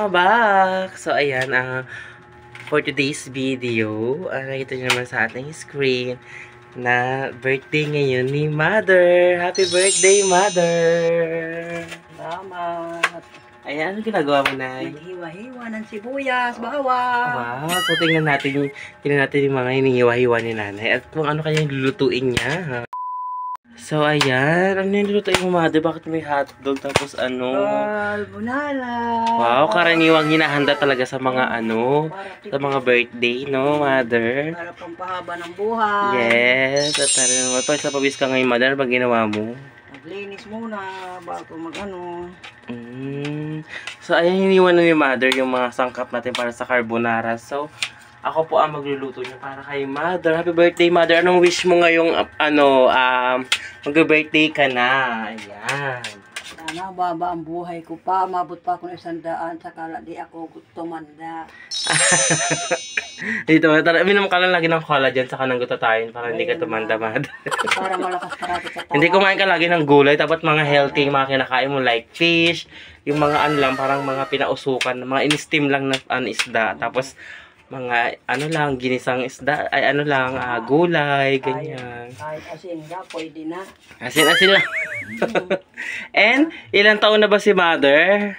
mga bak! So, ayan, for today's video, nakita nyo naman sa ating screen na birthday ngayon ni Mother! Happy birthday, Mother! Salamat! Ayan, ano ginagawa mo, Nay? Naghiwa-hiwa ng sibuyas, bawang! Wow! So, tingnan natin yung mga hinihiwa-hiwa ni Nanay at kung ano kanyang lulutuin niya, ha? So, ayan. Ano yung lulutuin mo, Mother? Bakit may hotdog tapos ano? Carbonara! Wow, karaniwang hinahanda talaga sa mga sa mga birthday, no, Mother? Para pampahaba ng buhay. Yes, at tara naman. Pag sa pabis ka ngayon, Mother, pag ginawa mo? Naglinis muna bago mag-ano. So, ayan, hiniwan na ni Mother yung mga sangkap natin para sa carbonara. So, ako po ang magluluto niya para kay Mother. Happy birthday, Mother. Anong wish mo ngayong, mag-birthday ka na? Ayan. Sana baba ang buhay ko pa. Mabot pa ako ng 100. Sakala di ako tumanda. Dito, tara, minum ka lang lagi ng collagen sa kanang gutatayin para hindi ka tumanda, Mother. Para malakas parati sa tawa. Hindi kumain ka lagi ng gulay, dapat mga healthy, mga kinakain mo like fish, yung mga lang, parang mga pinausukan, mga in-steam lang na isda, tapos mga lang, ginisang isda, ay gulay, ganyan. Kahit asin nga, pwede na. Asin lang. And, ilang taon na ba si Mother?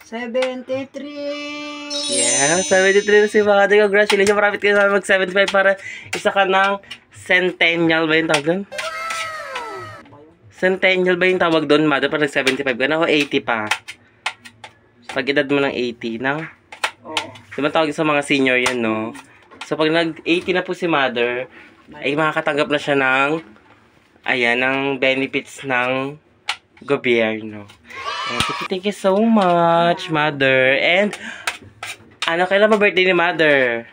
73! Yeah, 73 na si Mother. Congratulations, marapit ka na mag-75 para isa ka ng centennial ba yung tawag doon? Centennial ba yung tawag doon, Mother? Para nag-75 ka na o 80 pa? Pag edad mo ng 80 na? Oo. Diba tawag sa mga senior yan, no? So, pag nag-80 na po si Mother, ay makakatanggap na siya ng, ng benefits ng gobyerno. And thank you so much, Mother. And, kailan pa birthday ni Mother?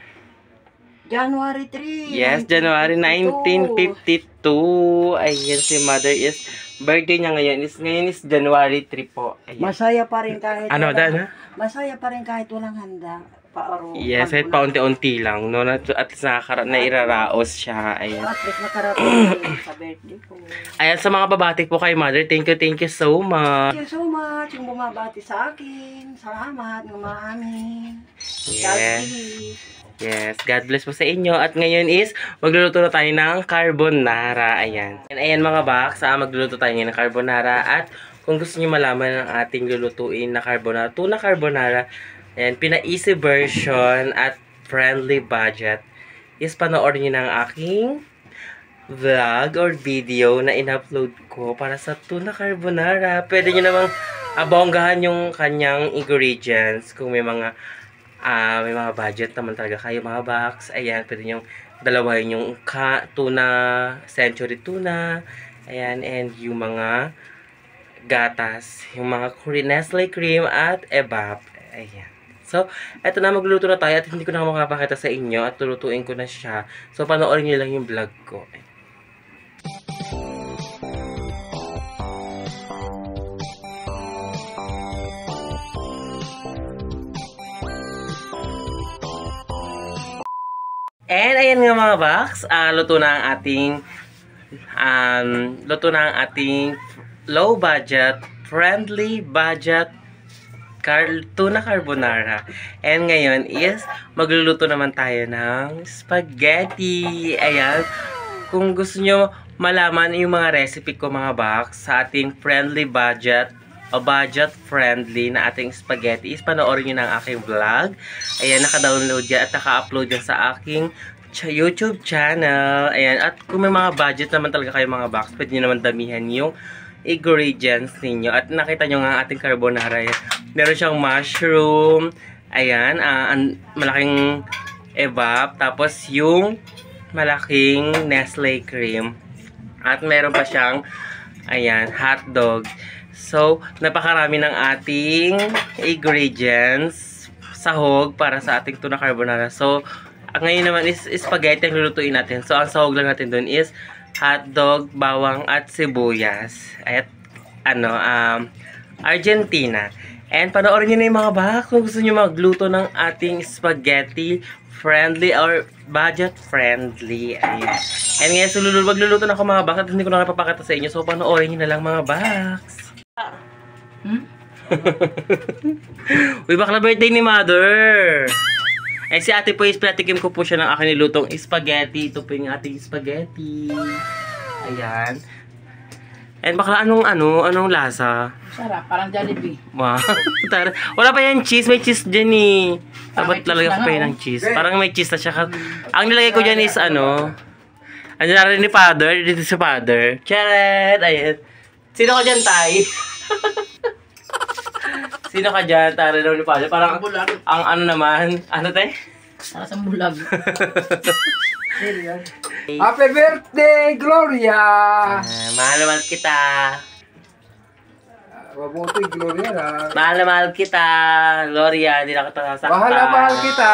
January 3. Yes, January 1952. Ayan, si Mother is, birthday niya ngayon is January 3 po. Ayan. Masaya pa rin kahit Masaya pa rin kahit walang handa. Yes, kahit paunti-unti lang, no? At least nairaraos siya. Ayan. At least nakarating sa birthday ko. Ayan, sa mga babati po kay Mother, thank you so much. Thank you so much yung bumabati sa akin. Salamat ng marami. Yes, God bless po sa inyo. At ngayon is, magluluto na tayo ng carbonara. Ayan. Ayan mga box, magluluto tayo ng carbonara. At kung gusto niyo malaman ang ating lulutuin na carbonara, tuna carbonara, ayan, pina-easy version at friendly budget, is panoorin niyo ng aking vlog or video na in-upload ko para sa tuna carbonara. Pwede niyo namang abonggahan yung kanyang ingredients kung may mga budget naman talaga kayo mga box. Ayan, pwede nyo dalawahin yung tuna, century tuna. Ayan, and yung mga gatas, yung mga Nestle cream at evap. Ayan. So, eto na, magluluto na tayo at hindi ko na makapakita sa inyo at tulutuin ko na siya. So, panoorin nyo lang yung vlog ko. And ayan nga mga box, luto na ang ating low budget, friendly budget tuna carbonara. And ngayon is magluluto naman tayo ng spaghetti. Ayan, kung gusto nyo malaman yung mga recipe ko mga box sa ating friendly budget o budget friendly na ating spaghetti, is panoorin nyo ng aking vlog. Ayan, naka-download yan at naka-upload yan sa aking YouTube channel. Ayan, at kung may mga budget naman talaga kayo mga box, pwede nyo naman damihan yung ingredients ninyo. At nakita nyo nga ating carbonara. Ayan, meron siyang mushroom. Ayan, malaking evap. Tapos yung malaking Nestle cream. At meron pa siyang, hotdog. So, napakarami ng ating ingredients, sahog para sa ating tuna carbonara. So, ngayon naman is spaghetti ang lulutuin natin. So, ang sahog lang natin dun is hotdog, bawang at sibuyas. At Argentina. And panoorin nyo na yung mga baka kung gusto nyo magluto ng ating spaghetti friendly or budget friendly. Ayan. And ngayon, so magluluto na ako mga baka at hindi ko na napapakita sa inyo. So, panoorin nyo na lang mga baks. Uy, bakla birthday ni Mother. Eh, si ate po is pinatikim ko po siya ng aking nilutong spaghetti. Ito po yung ating spaghetti. Ayan. And bakla, anong lasa? Sarap, parang Jollibee. Wow. Wala pa yan cheese. May cheese dyan eh. Parang Dapat may talaga cheese ko na pa nga, yun ng cheese. Parang may cheese na siya. Ang nilagay ko dyan is ano na rin ni Father. Dito si Father. Charet! Ayan. Sino ka dyan, Tay? Sino ka dyan, Tay? Rin ni Father. Parang ang ano naman. Ano, Tay? Para sa bulag. Happy birthday, Gloria! Mahal na mahal kita. Mabuti, Gloria na. Mahal na mahal kita. Gloria, hindi na kita sasaktan. Mahal na mahal kita.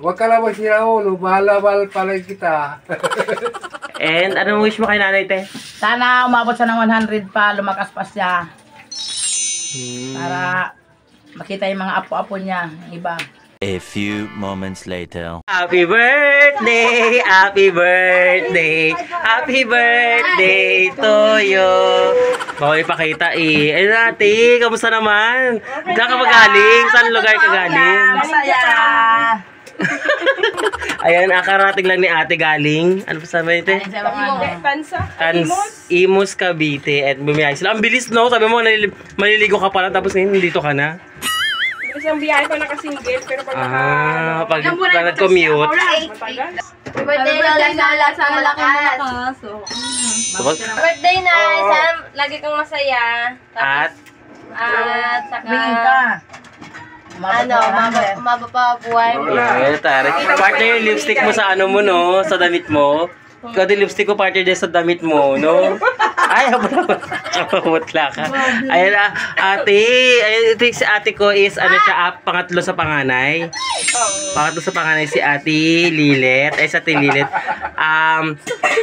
Huwag ka lang masira ulo. Mahal na mahal pala kita. And anong wish mo kay nanay, Te? Sana umabot siya ng 100 pa, lumakas pa siya. Para makita yung mga apo-apo niya, yung iba. A few moments later. Happy birthday! Happy birthday! Happy birthday to you! Baka ipakita eh. Ay nati, kamusta naman? Saan ka magaling? Saan lugar ka galing? Masaya! Ayan, akarating lang ni ate galing. Ano pa sabi nito? Imus Cavite at bumiyay sila. Ang bilis no? Sabi mo, maliligo ka pa lang tapos ngayon nandito ka na. Isang biyahe pa naka-single, pero pag Pag nag-commute. Birthday na sana laki mo lakas. Birthday na, sana lagi kang masaya. At Saka, Wingin ka. umaba pa buhay mo. Tari. Partner yung lipstick mo sa ano mo, no? Sa damit mo. Ikaw din lipstick ko partner din sa damit mo, no? Ay, abot-la ka. Ayan, ate. Ayan, ito si ate ko is, ano siya, pangatlo sa panganay. Pangatlo sa panganay si ate Lilet. Ay, sa ate Lilet.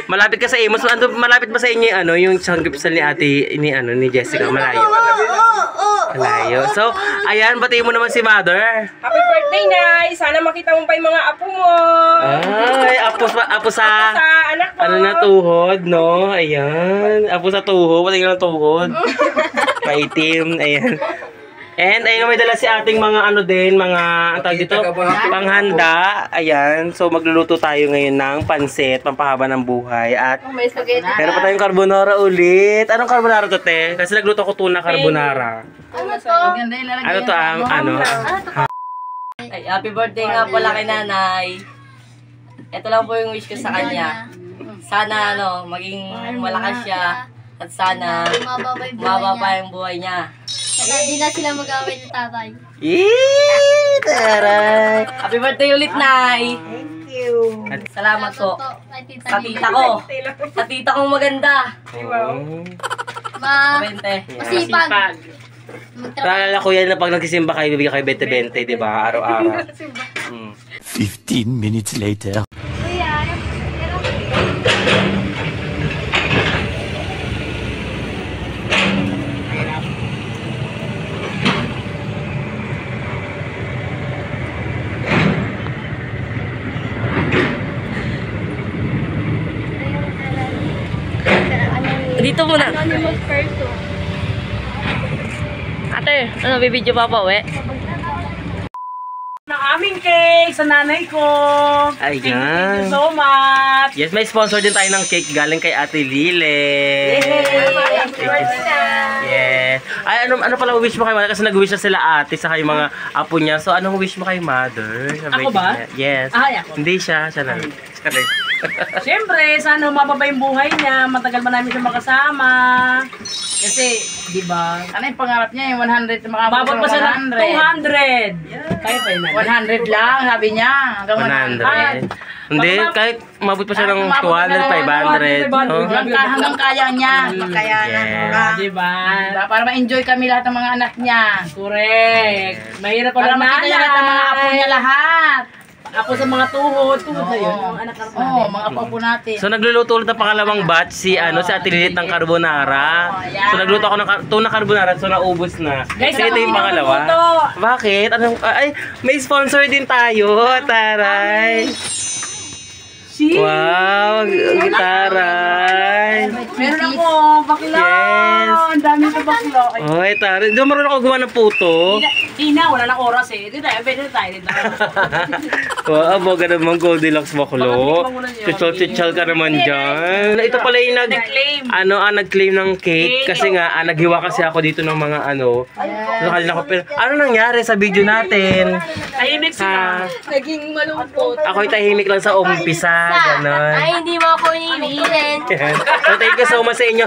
Malapit ka sa Amos. Malapit ba sa inyo yung, ano, yung sanggipsal ni ate, ni Jessica? Malayo. Malayo. So, ayan, batiin mo naman si Mother. happy birthday, Nay! Sana makita mo pa yung mga apo mo. Ay, apo sa Anak mo. ano na tuhod, no? Ayan. Apo sa tuhod. Pati ng tuhod. Maitim. Ayan. And ayun, may dala si ating mga ano din, mga, ang tawag dito, panghanda. Ayan. So, magluluto tayo ngayon ng pansit, pampahaba ng buhay. At, May spaghetti. meron pa tayong carbonara ulit. Anong carbonara to, te? Kasi nagluto ko tuna carbonara. Ano to? Ganda ilalagay. Ano to, ano? Ay, happy birthday nga pala kay nanay. Ito lang po yung wish ko sa kanya. Sana maging malakas siya. At sana mababa pa yung buhay niya. Hindi na sila mag-away ng tatay. Taray! Happy birthday ulit, Nay! Thank you. At salamat po. Sa tita ko. Sa tita kong maganda. Masipag. Naalala ko yan na pag nagsisimba kayo, bibigyan kayo 20-20, di ba? Araw-araw. 15 minutes later. Dito muna. Ate, bibidyo pa pa, we? Ng aming cake sa nanay ko. Ayan. Thank you so much. Yes, may sponsor din tayo ng cake galing kay Ate Lile. Yes. Ay, ano pala wish mo kay Mother? Kasi nag-wish na sila ate sa yung mga apo niya. So, anong wish mo kay Mother? Ako ba? Yes. Ay, ako. Hindi siya. Siya na. Siyempre, sana umababa yung buhay niya. Matagal man namin siya makasama. Kasi, di ba? Ano yung pangarap niya? Yung 100 Umabot pa siya ng 200. Kaya pa yun. 100 lang, sabi niya. Hanggang 100. Hindi, kahit umabot pa siya ng 200, 500. Hanggang kaya niya. Kaya na. Yes. Di ba? Diba? Para ma-enjoy kami lahat ng mga anak niya. Correct. Mahirap Para pala makita niya lahat ng mga apo niya lahat. Apo sa mga tuhod. Tuhod na yun. Yung anak natin. Oo, mga apo natin. So nagluluto ulit ng pangalawang batch si Ate Lilit ng carbonara. So nagluto ako ng tuna carbonara so naubos na. Guys, So ito yung ako pangalawa. magluto. Bakit? Ay, may sponsor din tayo. Taray. Wow, taray. Meron ako. Bakila. Yes. Ang dami ko bakla. Ay, Oh, ito. Hindi marunong ako gumawa ng puto. di na, wala nang oras eh. Di tayo, pwede na tayo. Wow, aboga naman Goldilocks baklo. Chichal ka naman dyan. Ito pala yung Nag-claim. nag-claim ng cake. Kasi nga, naghiwa kasi ako dito ng mga Nakal na ako. Pero ano nangyari sa video natin? Tahimik sila. Naging malungkot. Ako'y tahimik lang sa umpisa. Ganon. Ay, hindi mo ako iniilan. So, thank you so much sa inyo.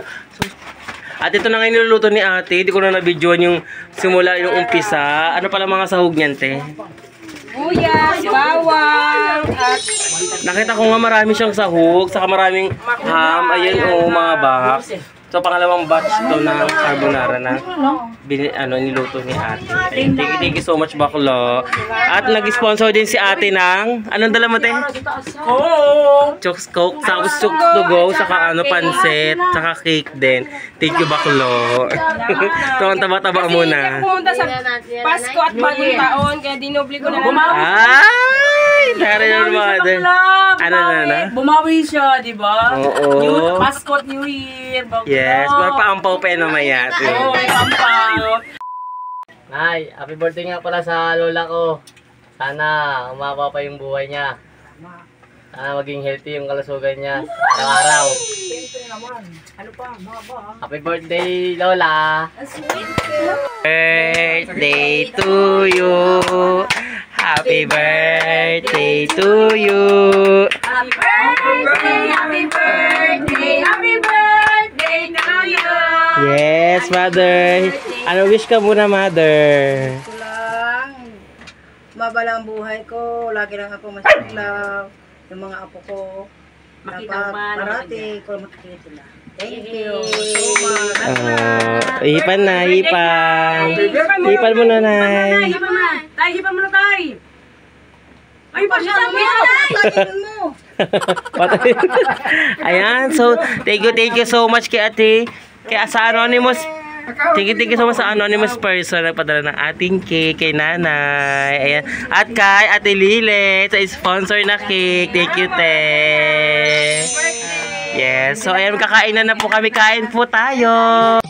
At ito na nga yung niluluto ni ate. Hindi ko na na-videoan yung simula yung umpisa. Ano pala mga sahog niyan, te? Buyas, bawang, at Nakita ko nga marami siyang sahog. Saka maraming ham. Ayan mga box. So, pangalawang batch to ng carbonara na niluto ni ate. Thank you so much, baklo. At nag-sponsor din si ate ng, anong dala mo, te? Chokes Coke, tapos Chokes to go, saka pansit, saka cake din. Thank you, baklo. So, ang taba-taba muna. Pumunta sa Pasko at bagong taon, kaya dinoble ko na lang. Ay! Tara yun, mother. Ano na? Bumawi siya, di ba? Oo. Pasko at New Year. Yes, magpaampaw pa yun mamaya. Oo, pampaw. Nay, happy birthday nga pala sa lola ko. Sana umaba pa yung buhay niya. Sana maging healthy yung kalusugan niya araw-araw. Happy birthday, Lola! Birthday to you. Happy birthday to you. Happy birthday, happy birthday, happy birthday to you. Yes, mother. Ano wish ka muna, mother? Ito lang. Mabalang buhay ko. Lagi lang ako masiglaw. Yung mga apo ko. Makita man. Parati ko makikita sila. Thank you so much. Hipan na, hipan. Hipan mo na, nay. Hipan mo na. Tay, hipan mo na, tay. Ay, pa siya lang mo. Patay. Ayan, so thank you so much kay ate. Kaya sa Anonymous, thank you so much sa Anonymous person na nagpadala ng ating cake kay nanay. Ayan. At kay ate Lile sa sponsor na cake. Thank you, te. Yes, so ayan, kakain na po kami. Kain po tayo.